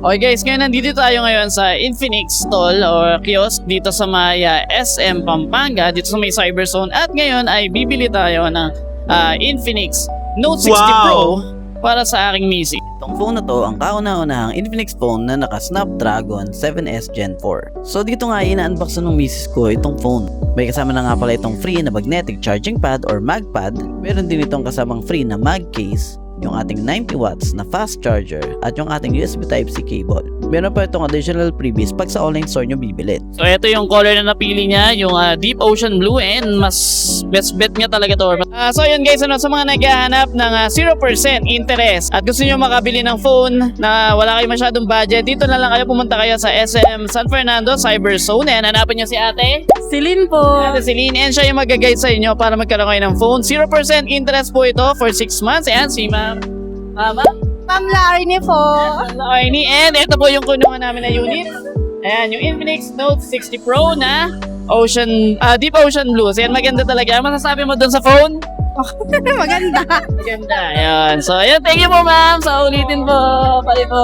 Okay guys, ngayon nandito tayo ngayon sa Infinix stall or kiosk dito sa Maya SM Pampanga, dito sa may Cyberzone. At ngayon ay bibili tayo ng Infinix Note 60 Pro para sa aking misis. Itong phone na to ang kauna-unahang Infinix phone na naka Snapdragon 7S Gen 4. So dito nga ina-unbox ng misis ko itong phone. May kasama na nga pala itong free na magnetic charging pad or magpad. Meron din itong kasamang free na mag case, yung ating 90 watts na fast charger at yung ating USB Type-C cable. Meron pa itong additional freebies pag sa online store nyo bibili. So ito yung color na napili niya, yung Deep Ocean Blue, and mas best bet niya talaga to. So yun guys, sa mga naghahanap ng 0% interest at gusto niyo makabili ng phone na wala kayo masyadong budget, dito na lang kayo, pumunta kayo sa SM San Fernando Cyberzone. And hanapin niyo si ate Celine po. Ate Celine, and siya yung mag-guide sa inyo para magkaroon kayo ng phone. 0% interest po ito for 6 months. And si ma'am Ma'am Larnie po. Arnie, and ito po yung kunuhan namin na unit. Ayan, yung Infinix Note 60 Pro na Deep Ocean Blue. Ayan, maganda talaga. Masasabi mo dun sa phone? Maganda. Maganda. Ayan. So, ayan. Thank you po, ma'am. Sa ulitin po. Pali po.